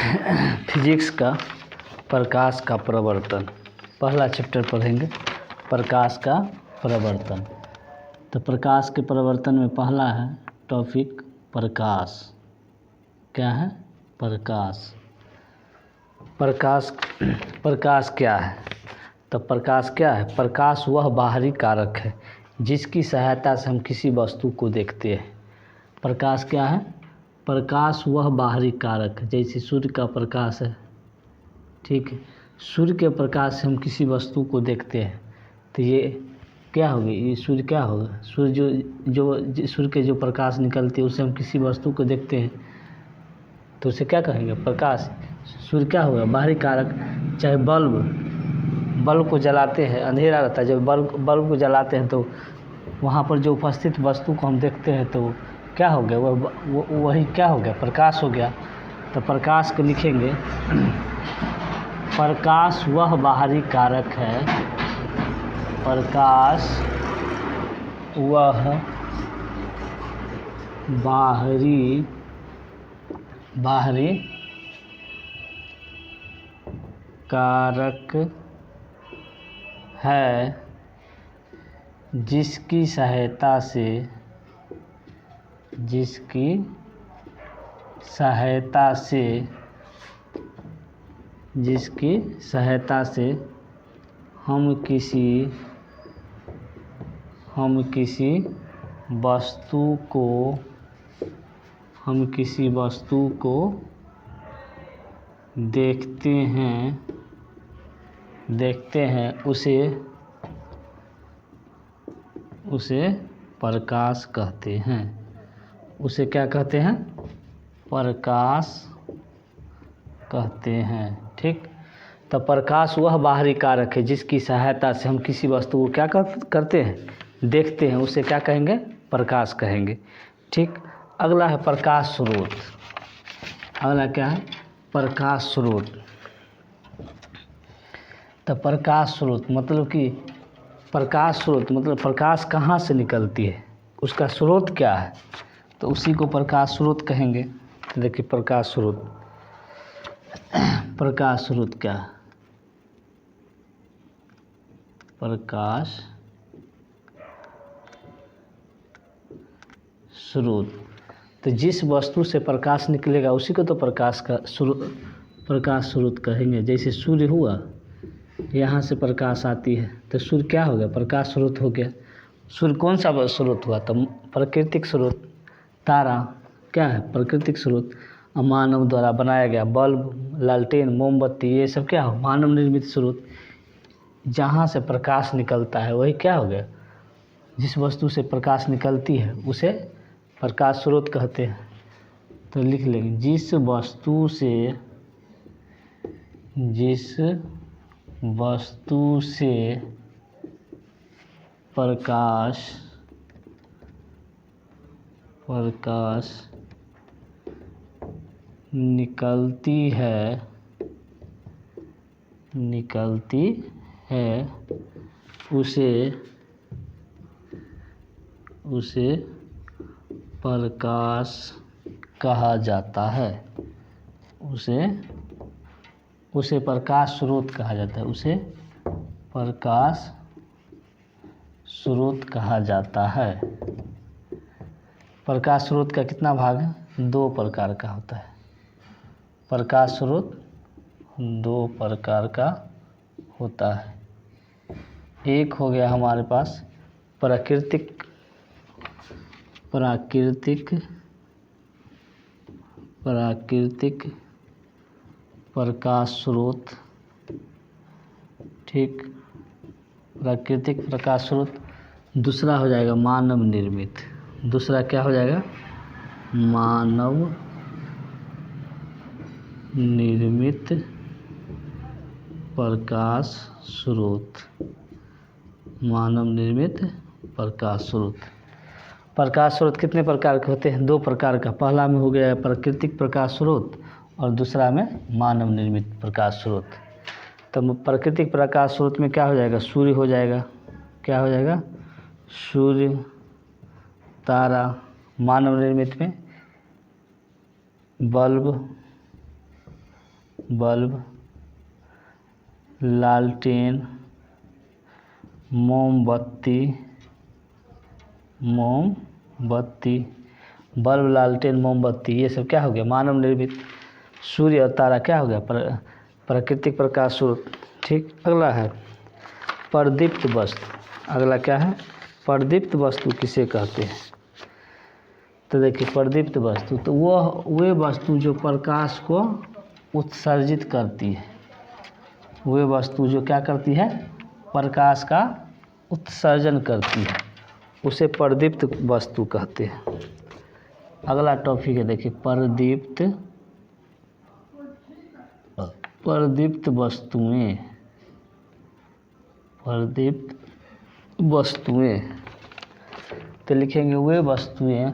Physics का प्रकाश का प्रवर्तन, पहला चैप्टर पढ़ेंगे प्रकाश का प्रवर्तन। तो प्रकाश के प्रवर्तन में पहला है टॉपिक प्रकाश। क्या है? प्रकाश। प्रकाश क्या है? तो प्रकाश क्या है? प्रकाश वह बाहरी कारक है जिसकी सहायता से हम किसी वस्तु को देखते हैं। प्रकाश क्या है? प्रकाश वह बाहरी कारक है, जैसे सूर्य का प्रकाश है, ठीक है। सूर्य के प्रकाश से हम किसी वस्तु को देखते हैं, तो ये क्या होगी? ये सूर्य क्या होगा? सूर्य जो सूर्य के जो प्रकाश निकलती है उससे हम किसी वस्तु को देखते हैं, तो उसे क्या कहेंगे? प्रकाश। सूर्य क्या होगा? बाहरी कारक। चाहे बल्ब को जलाते हैं, अंधेरा रहता है, जब बल्ब को जलाते हैं तो वहाँ पर जो उपस्थित वस्तु को हम देखते हैं तो क्या हो गया? वही क्या हो गया? प्रकाश हो गया। तो प्रकाश को लिखेंगे प्रकाश वह बाहरी कारक है, प्रकाश वह बाहरी कारक है जिसकी सहायता से हम किसी वस्तु को देखते हैं उसे प्रकाश कहते हैं। उसे क्या कहते हैं? प्रकाश कहते हैं, ठीक। तो प्रकाश वह बाहरी कारक है जिसकी सहायता से हम किसी वस्तु को क्या करते हैं? देखते हैं, उसे क्या कहेंगे? प्रकाश कहेंगे, ठीक। अगला है प्रकाश स्रोत। अगला क्या है? प्रकाश स्रोत। तो प्रकाश स्रोत मतलब प्रकाश कहाँ से निकलती है, उसका स्रोत क्या है, तो उसी को प्रकाश स्रोत कहेंगे। देखिए प्रकाश स्रोत क्या है? प्रकाश स्रोत, तो जिस वस्तु से प्रकाश निकलेगा उसी को तो प्रकाश स्रोत कहेंगे। जैसे सूर्य हुआ, यहाँ से प्रकाश आती है तो सूर्य क्या हो गया? प्रकाश स्रोत हो गया। सूर्य कौन सा स्रोत हुआ? तो प्राकृतिक स्रोत। तारा क्या है? प्राकृतिक स्रोत। मानव द्वारा बनाया गया बल्ब, लालटेन, मोमबत्ती, ये सब क्या हो? मानव निर्मित स्रोत। जहाँ से प्रकाश निकलता है वही क्या हो गया? जिस वस्तु से प्रकाश निकलती है उसे प्रकाश स्रोत कहते हैं। तो लिख लेंगे जिस वस्तु से प्रकाश निकलती है उसे प्रकाश कहा जाता है। उसे प्रकाश स्रोत कहा जाता है। उसे प्रकाश स्रोत कहा जाता है। प्रकाश स्रोत का कितना भाग है? 2 प्रकार का होता है। प्रकाश स्रोत 2 प्रकार का होता है। एक हो गया हमारे पास प्राकृतिक प्रकाश स्रोत, ठीक। प्राकृतिक प्रकाश स्रोत। दूसरा हो जाएगा मानव निर्मित। दूसरा क्या हो जाएगा? मानव निर्मित प्रकाश स्रोत। मानव निर्मित प्रकाश स्रोत। प्रकाश स्रोत कितने प्रकार के होते हैं? 2 प्रकार का। पहला में हो गया प्राकृतिक प्रकाश स्रोत और दूसरा में मानव निर्मित प्रकाश स्रोत। तो प्राकृतिक प्रकाश स्रोत में क्या हो जाएगा? सूर्य हो जाएगा। क्या हो जाएगा? सूर्य, तारा। मानव निर्मित में बल्ब, बल्ब, लालटेन, मोमबत्ती, बल्ब, लालटेन, मोमबत्ती, ये सब क्या हो गया? मानव निर्मित। सूर्य और तारा क्या हो गया? प्राकृतिक प्रकाश स्रोत। ठीक। अगला है प्रदीप्त वस्तु। अगला क्या है? प्रदीप्त वस्तु किसे कहते हैं? तो देखिए प्रदीप्त वस्तु तो वे वस्तु जो प्रकाश को उत्सर्जित करती है। वे वस्तु जो क्या करती है? प्रकाश का उत्सर्जन करती है, उसे प्रदीप्त वस्तु कहते हैं। अगला टॉपिक है देखिए प्रदीप्त वस्तुएं। प्रदीप्त वस्तुएं तो लिखेंगे वे वस्तुएं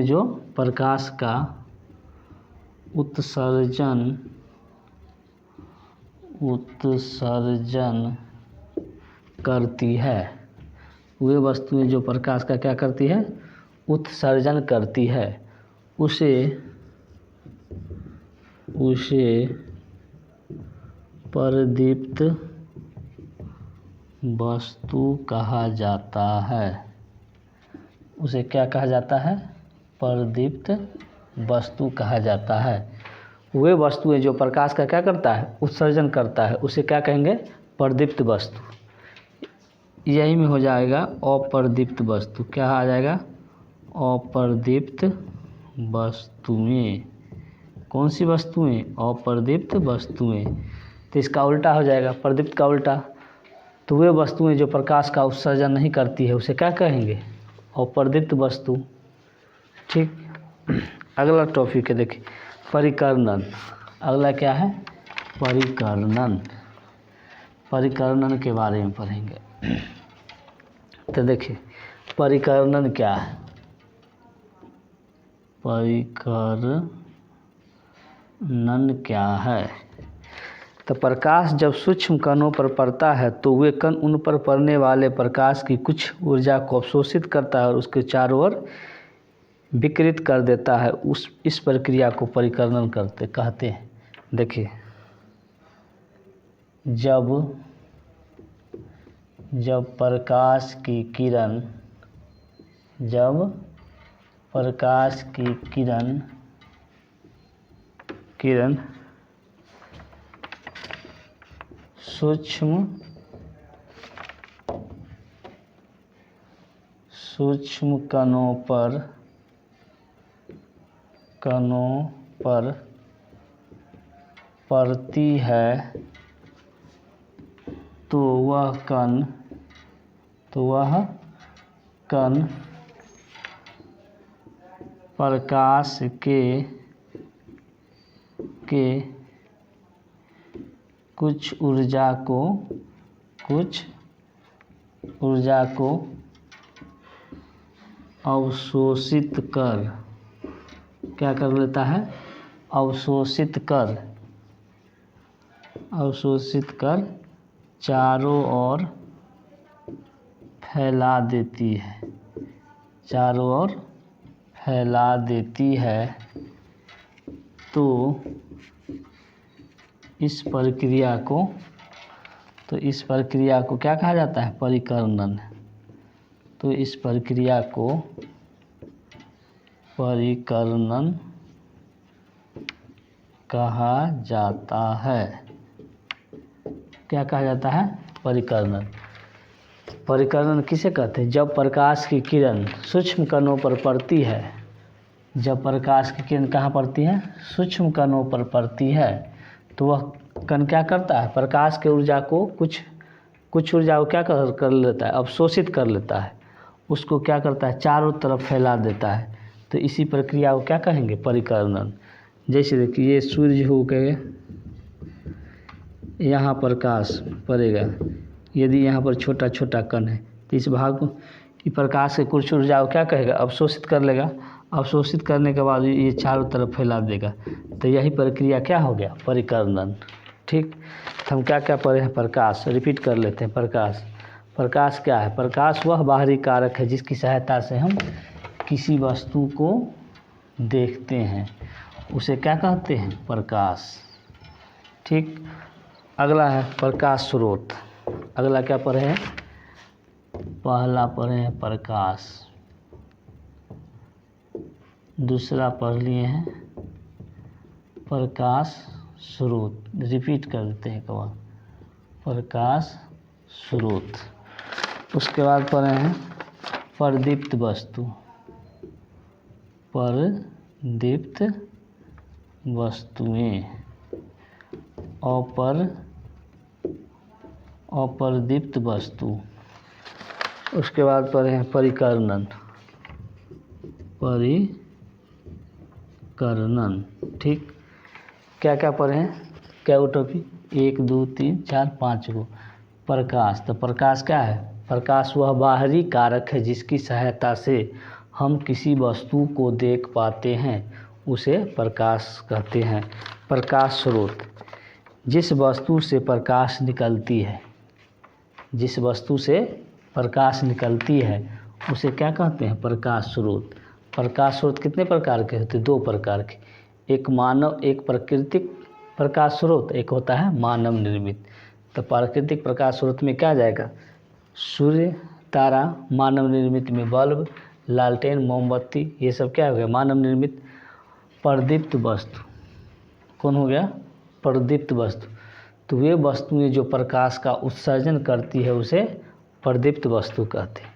जो प्रकाश का उत्सर्जन करती है। वे वस्तुएं जो प्रकाश का क्या करती है? उत्सर्जन करती है, उसे प्रदीप्त वस्तु कहा जाता है। उसे क्या कहा जाता है? प्रदीप्त वस्तु कहा जाता है। वे वस्तुएं जो प्रकाश का क्या करता है? उत्सर्जन करता है, उसे क्या कहेंगे? प्रदीप्त वस्तु। यही में हो जाएगा अप्रदीप्त वस्तु। क्या आ जाएगा? अप्रदीप्त वस्तुएं। कौन सी वस्तुएं? अप्रदीप्त वस्तुएं। तो इसका उल्टा हो जाएगा, प्रदीप्त का उल्टा। तो वे वस्तुएं जो प्रकाश का उत्सर्जन नहीं करती है, उसे क्या कहेंगे? अप्रदीप्त वस्तु। ठीक। अगला टॉपिक है देखिए परिकर्णन। अगला क्या है? परिकर्णन के बारे में पढ़ेंगे। तो देखिए परिकर्णन क्या है? तो प्रकाश जब सूक्ष्म कणों पर पड़ता है तो वे कण उन पर पड़ने वाले प्रकाश की कुछ ऊर्जा को अवशोषित करता है और उसके चारों ओर विकिरित कर देता है। इस प्रक्रिया को परिकर्णन कहते हैं। देखिए जब प्रकाश की किरण सूक्ष्म कणों पर पड़ती है तो वह कण प्रकाश के कुछ ऊर्जा को अवशोषित कर क्या कर लेता है? अवशोषित कर चारों ओर फैला देती है। तो इस प्रक्रिया को क्या कहा जाता है? परिकर्णन। तो इस प्रक्रिया को परिकर्णन कहा जाता है। क्या कहा जाता है? परिकर्णन। परिकर्णन किसे कहते हैं? जब प्रकाश की किरण सूक्ष्म कणों पर पड़ती है। जब प्रकाश की किरण कहाँ पड़ती है? सूक्ष्म कणों पर पड़ती है तो वह कण क्या करता है? प्रकाश के ऊर्जा को कुछ ऊर्जा को क्या कर लेता है? अवशोषित कर लेता है। उसको क्या करता है? चारों तरफ फैला देता है। तो इसी प्रक्रिया को क्या कहेंगे? परिकर्णन। जैसे देखिए ये सूर्य हो गए, यहाँ प्रकाश पड़ेगा। यदि यहाँ पर छोटा छोटा कण है तो इस भाग को प्रकाश के कुछ ऊर्जा को क्या कहेगा? अवशोषित कर लेगा अवशोषित करने के बाद ये चारों तरफ फैला देगा। तो यही प्रक्रिया क्या हो गया? परिकर्णन। ठीक, तो हम क्या क्या पढ़े हैं? प्रकाश, रिपीट कर लेते हैं। प्रकाश क्या है? प्रकाश वह बाहरी कारक है जिसकी सहायता से हम किसी वस्तु को देखते हैं, उसे क्या कहते हैं? प्रकाश। ठीक, अगला है प्रकाश स्रोत। अगला क्या पढ़े हैं? पहला पढ़े हैं प्रकाश, दूसरा पढ़ लिए हैं प्रकाश स्रोत। रिपीट कर देते हैं कबार, प्रकाश स्रोत। उसके बाद पढ़े हैं प्रदीप्त वस्तु। प्रदीप्त वस्तुएं, अप्रदीप्त वस्तु। उसके बाद पढ़े हैं परिकर्णन। ठीक, क्या क्या पढ़े हैं? क्या वो टॉपिक? 1 2 3 4 5 गो। प्रकाश, तो प्रकाश क्या है? प्रकाश वह बाहरी कारक है जिसकी सहायता से हम किसी वस्तु को देख पाते हैं, उसे प्रकाश कहते हैं। प्रकाश स्रोत, जिस वस्तु से प्रकाश निकलती है, जिस वस्तु से प्रकाश निकलती है उसे क्या कहते हैं? प्रकाश स्रोत। प्रकाश स्रोत कितने प्रकार के होते हैं? 2 प्रकार के, एक प्राकृतिक प्रकाश स्रोत, एक होता है मानव निर्मित। तो प्राकृतिक प्रकाश स्रोत में क्या जाएगा? सूर्य, तारा। मानव निर्मित में बल्ब, लालटेन, मोमबत्ती, ये सब क्या हो गया? मानव निर्मित। प्रदीप्त वस्तु कौन हो गया? प्रदीप्त वस्तु। तो वे वस्तुएं जो प्रकाश का उत्सर्जन करती है उसे प्रदीप्त वस्तु कहते हैं।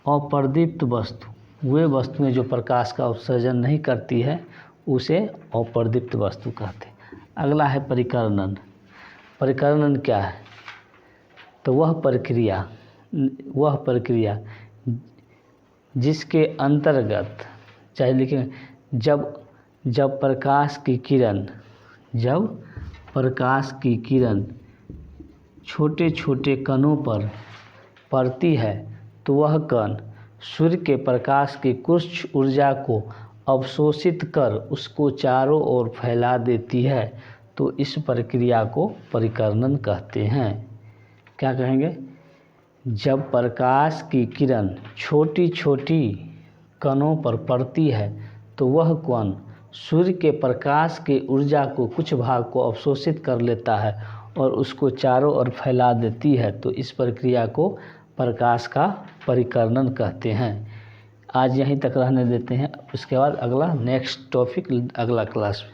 अप्रदीप्त वस्तु, वे वस्तुएं जो प्रकाश का उत्सर्जन नहीं करती है उसे अप्रदीप्त वस्तु कहते हैं। अगला है परिकर्णन। परिकर्णन क्या है? तो वह प्रक्रिया जिसके अंतर्गत, चाहे लिखें, जब प्रकाश की किरण छोटे छोटे कणों पर पड़ती है तो वह कण सूर्य के प्रकाश की कुछ ऊर्जा को अवशोषित कर उसको चारों ओर फैला देती है, तो इस प्रक्रिया को परिकर्णन कहते हैं। क्या कहेंगे? जब प्रकाश की किरण छोटी छोटी कणों पर पड़ती है तो वह कण सूर्य के प्रकाश की ऊर्जा को कुछ भाग को अवशोषित कर लेता है और उसको चारों ओर फैला देती है, तो इस प्रक्रिया को प्रकाश का परिकर्णन कहते हैं। आज यहीं तक रहने देते हैं, उसके बाद अगला नेक्स्ट टॉपिक अगला क्लास में।